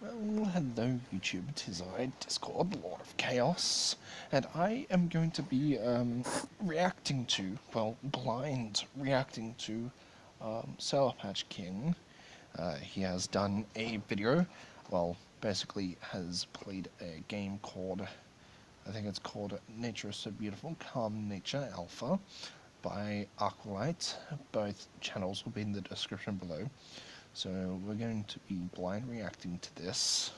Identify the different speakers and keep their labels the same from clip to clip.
Speaker 1: Well, hello YouTube, 'tis I, Discord, Lord of Chaos, and I am going to be, reacting to, well, blind reacting to, Sour Patch King. He has done a video, well, basically has played a game called, I think it's called Nature is So Beautiful, Calm Nature Alpha, by aqua. Both channels will be in the description below. So we're going to be blind reacting to this.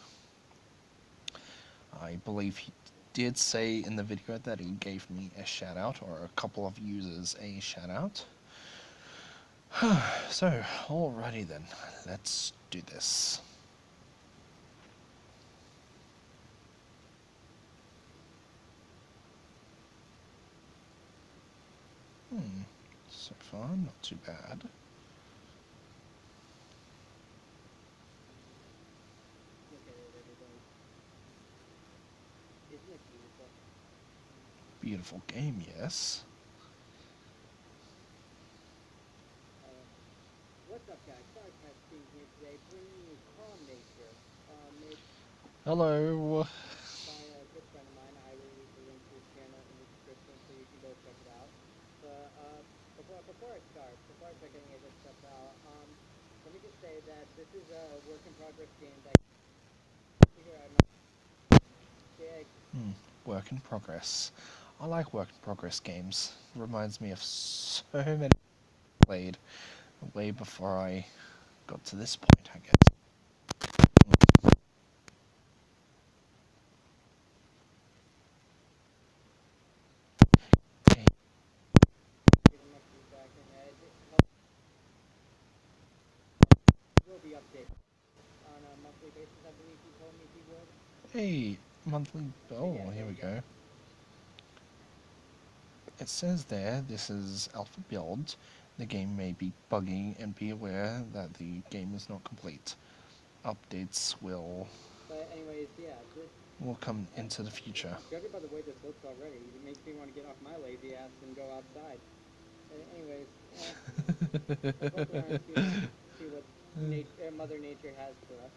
Speaker 1: I believe he did say in the video that he gave me a shout out, or a couple of users a shout out. So, alrighty then, let's do this. So far, not too bad. Beautiful game, yes.
Speaker 2: What's up, guys? Sorry, being here today, bringing you Calm Nature, made
Speaker 1: Hello.
Speaker 2: by a good friend of mine. I will leave the link to his channel in the description so you can go check it out. But before I start getting any of this stuff out, let me just say that this is a work in progress game that here I'm big.
Speaker 1: Work in progress. I like work in progress games. Reminds me of so many played way before I got to this point, I guess. Okay.
Speaker 2: Getting my feedback, and it will be updated on a monthly basis. I believe he told me he would.
Speaker 1: Hey, monthly.
Speaker 2: But
Speaker 1: Oh,
Speaker 2: yeah,
Speaker 1: here
Speaker 2: there
Speaker 1: we
Speaker 2: you go.
Speaker 1: go. It says there, this is alpha build. The game may be buggy, and be aware that the game is not complete. Updates
Speaker 2: But anyways, yeah, this.
Speaker 1: will come into the future.
Speaker 2: Judging by the way this looks already, it makes me want to get off my lazy ass and go outside. Anyways, let's look around and see what Mother Nature has for us.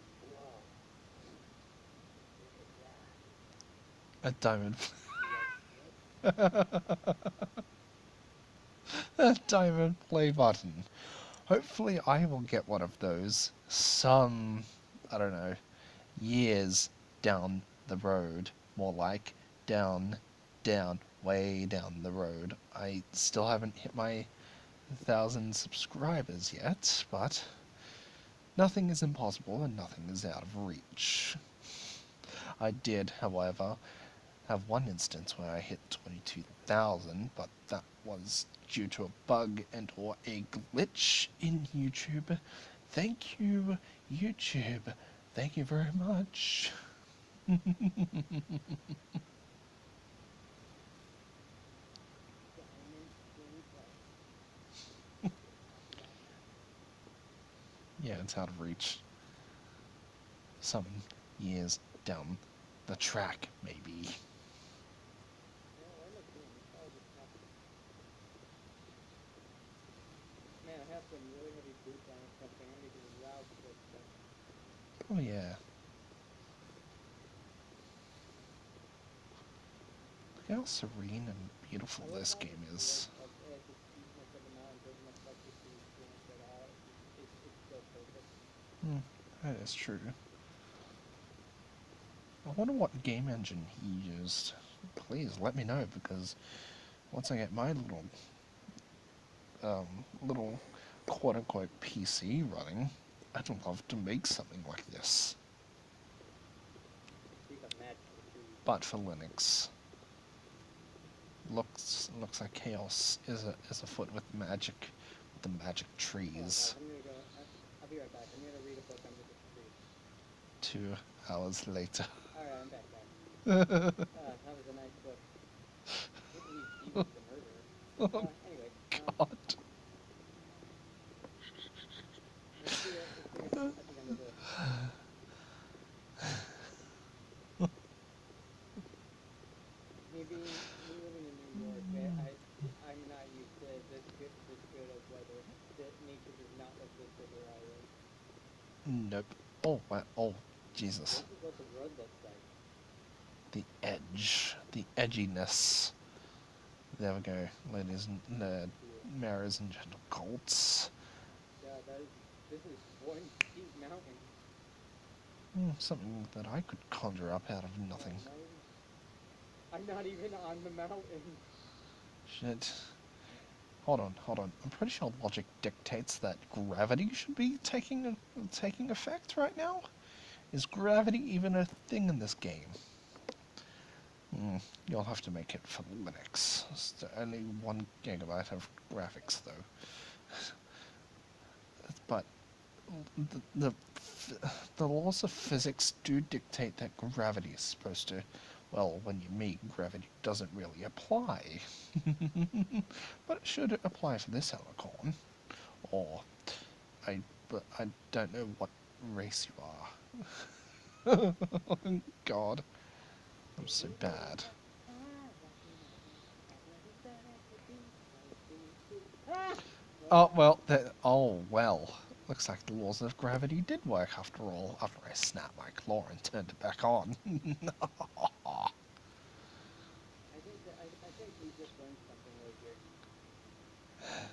Speaker 1: A diamond. A diamond play button. Hopefully I will get one of those some, I don't know, years down the road. More like way down the road. I still haven't hit my 1,000 subscribers yet, but nothing is impossible and nothing is out of reach. I did, however, have one instance where I hit 22,000, but that was due to a bug and or a glitch in YouTube. Thank you, YouTube. Thank you very much. Yeah, it's out of reach. Some years down the track, maybe.
Speaker 2: Man, I have some really heavy boots on or something. I need to loud footsteps.
Speaker 1: Oh yeah. Look how serene and beautiful this game is.
Speaker 2: The steepness of the mountain doesn't affect the experience at all. It's still perfect.
Speaker 1: That is true. I wonder what game engine he used. Please let me know, because once I get my little quote-unquote PC running, I'd love to make something like this.
Speaker 2: Speak of magical trees.
Speaker 1: But for Linux. Looks like Chaos is afoot with magic, with the magic trees.
Speaker 2: I'm gonna go. I'll be right back. I'm gonna read a book under this tree.
Speaker 1: 2 hours later.
Speaker 2: Alright, I'm back, guys. That was a nice book. He was the murderer. Anyway.
Speaker 1: God.
Speaker 2: We'll see you at the end of this. Me living in New York, I'm not used to this good of weather. That nature does not look this good where I live.
Speaker 1: Nope. Oh, wow. Oh, Jesus.
Speaker 2: This is what the road looks like.
Speaker 1: The edge. The edginess. There we go, ladies and mares and gentle colts.
Speaker 2: Yeah, this is one steep mountain.
Speaker 1: Something that I could conjure up out of nothing.
Speaker 2: I'm not even on the mountain.
Speaker 1: Shit. Hold on. I'm pretty sure logic dictates that gravity should be taking effect right now. Is gravity even a thing in this game? You'll have to make it for Linux. It's only 1 GB of graphics though. But the the laws of physics do dictate that gravity is supposed to, well, when you meet gravity doesn't really apply. But it should apply for this helicorn. Or but I don't know what race you are. God, I'm so bad. Oh well, oh well. Looks like the laws of gravity did work after all. After I snapped my claw and turned it back on.
Speaker 2: I think we just learned something right here.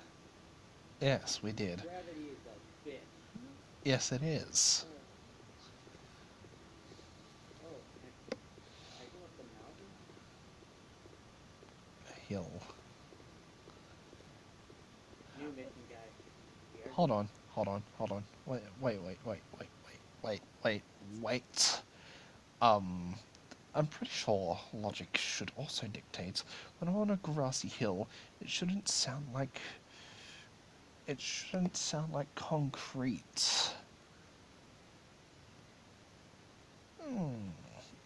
Speaker 1: Yes, we did.
Speaker 2: Gravity is a bitch.
Speaker 1: Yes, it is.
Speaker 2: Oh, hiking up the mountain?
Speaker 1: A hill.
Speaker 2: New mission, guys. We are
Speaker 1: Hold on. Wait. I'm pretty sure logic should also dictate when I'm on a grassy hill, it shouldn't sound like concrete.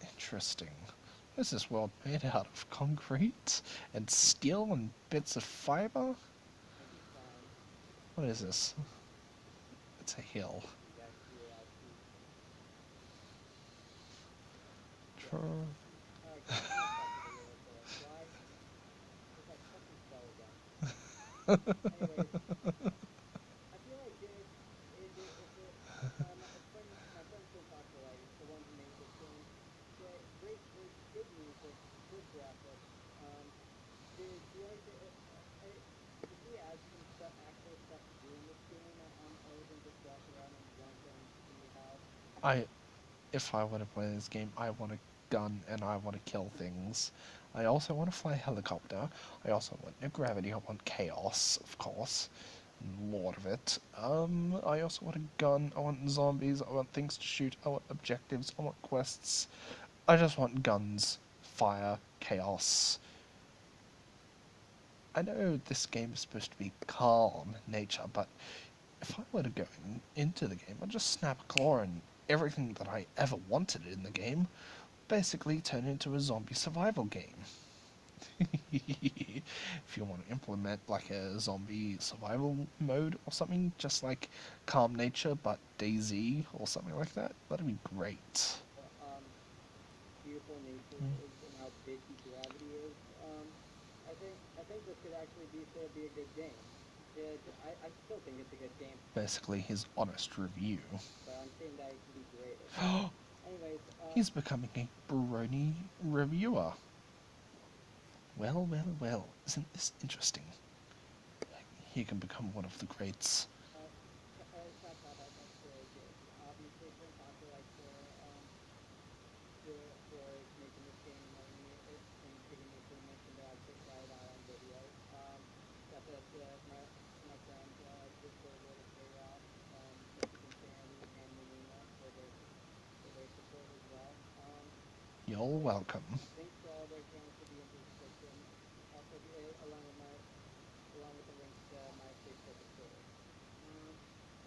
Speaker 1: Interesting. Is this world made out of concrete and steel and bits of fiber?
Speaker 2: I'll be fine.
Speaker 1: What is this? It's a hill.
Speaker 2: You guys curiosity. Yeah.
Speaker 1: True.
Speaker 2: Alright, guys, I'm gonna stop the video right there. Why? Because I fucking fell again. Anyways, I feel like my friend Tim Foxley, the one who made this game, said great good music, good graphics. Do you like did he add some stuff, actual stuff to do in this game, other than just walk around and jump and see how?
Speaker 1: I If I want to play this game, I want a gun and I want to kill things. I also want to fly a helicopter. I also want no gravity. I want chaos, of course. Lord of it. I also want a gun. I want zombies. I want things to shoot. I want objectives. I want quests. I just want guns, fire, chaos. I know this game is supposed to be calm nature, but if I were to go into the game, I'd just snap a claw and everything that I ever wanted in the game basically turn into a zombie survival game. If you want to implement like a zombie survival mode or something, just like Calm Nature but DayZ or something like that, that'd be great.
Speaker 2: Beautiful nature is and how bitchy gravity is. I think this could actually be a good game. I still think it's a good game,
Speaker 1: Basically, his honest review.
Speaker 2: but I'm saying that it can be greater. Anyways,
Speaker 1: He's becoming a brony reviewer. Well, isn't this interesting? He can become one of the greats.
Speaker 2: Shout out that's really good. Obviously, Tim Foster likes for making this game and giving me permission to actually try it out on video. Shout out to my friends, Discord Lord of Chaos, Mexican Sandy, and moonuna for their support as well.
Speaker 1: You're welcome.
Speaker 2: Links to all their accounts will be in the description. Also, along with the links to my Facebook and Twitter.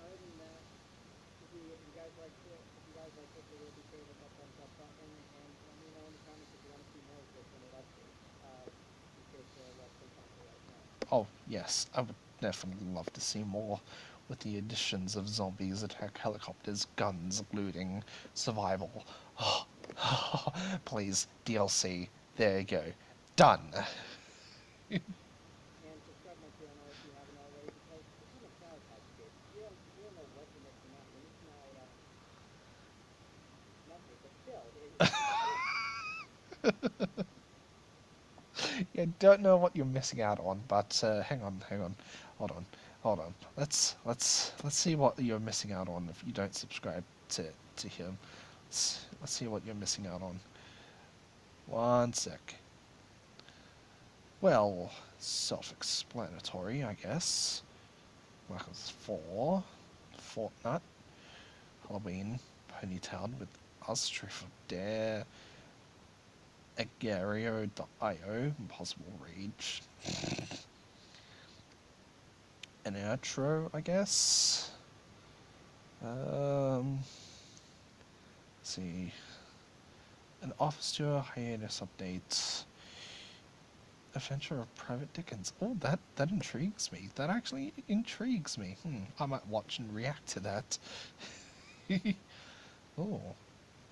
Speaker 2: Other than that, if you guys like this video, be sure to hit that thumbs up button and let me know in the comments if you want to see more of this when it updates. In case let some content right now.
Speaker 1: Oh, yes, I would definitely love to see more with the additions of zombies, attack helicopters, guns, looting, survival. Please, DLC. There you go. Done.
Speaker 2: And subscribe my channel if you haven't already, because it's not a Sour Patch Kid. You don't know what you're missing out. You're missing out failed.
Speaker 1: You don't know what you're missing out on, but hang on, hold on. Let's see what you're missing out on if you don't subscribe to him. Let's see what you're missing out on. One sec. Well, self-explanatory, I guess. Marcus 4, Fortnite, Halloween, Ponytown with us, Truth or Dare, Agario.io, Impossible Rage, an outro, I guess. Let's see, an office tour, hiatus updates, Adventure of Private Dickens. Oh, that intrigues me. That actually intrigues me. I might watch and react to that. Oh,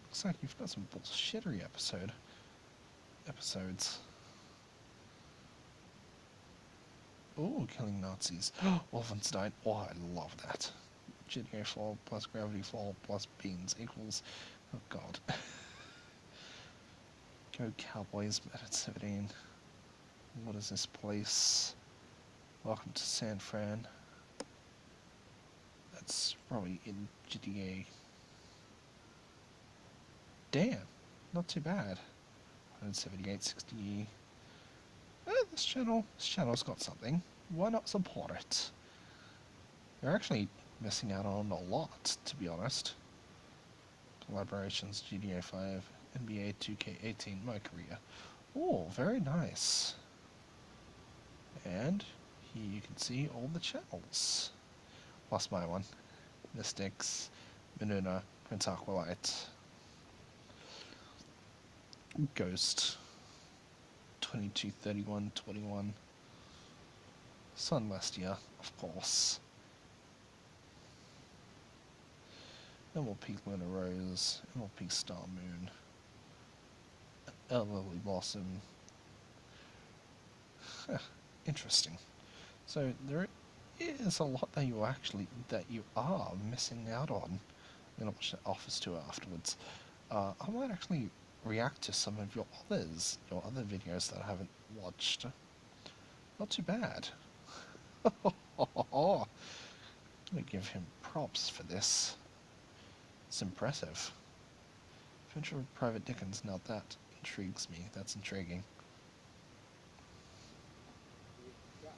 Speaker 1: looks like you've got some bullshittery episodes. Oh, killing Nazis. Wolfenstein. Oh, I love that. GTA 4 plus Gravity Fall plus Beans equals... Oh, God. Go Cowboys, Meta 17. What is this place? Welcome to San Fran. That's probably in GTA. Damn, not too bad. 178.60. This channel's got something. Why not support it? You're actually missing out on a lot, to be honest. Collaborations, GTA 5, NBA 2K18, My Career. Oh, very nice. And here you can see all the channels. Plus my one. Mystics, Moonuna, Prince Aqualite, Ghost, 223121, Sunlestia, of course. Emerald Peak Lunar Rose, Emerald Peak Star Moon, Lily Blossom. Interesting. So there is a lot that you are missing out on. I'm gonna watch the Office tour afterwards. I might actually react to some of your other videos that I haven't watched. Not too bad. I'm gonna give him props for this. It's impressive. Adventure of Private Dickens, now that intrigues me. That's intriguing.
Speaker 2: Yeah.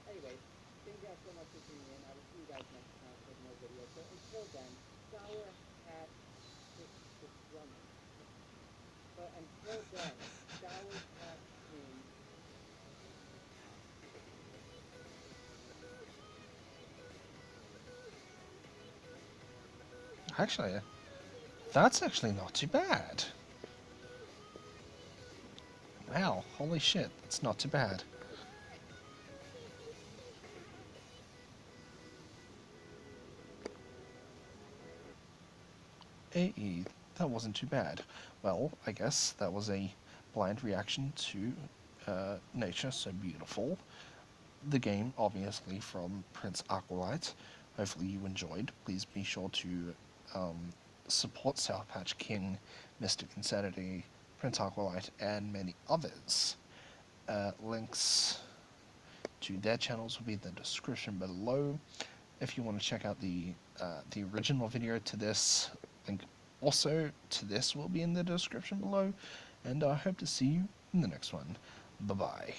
Speaker 2: Anyways, thank you guys so much for tuning in. I will see you guys next time with more videos. So until then, Sour Hat is drumming. But until then, Sour Hat King out.
Speaker 1: Actually, that's actually not too bad. Wow, holy shit, that's not too bad. Hey, that wasn't too bad. Well, I guess that was a blind reaction to Nature So Beautiful. The game, obviously, from Prince Aqualite. Hopefully you enjoyed. Please be sure to support Sour Patch King, Mystic Insanity, Prince Aqualite, and many others. Links to their channels will be in the description below. If you want to check out the original video to this, link also to this will be in the description below. And I hope to see you in the next one. Bye bye.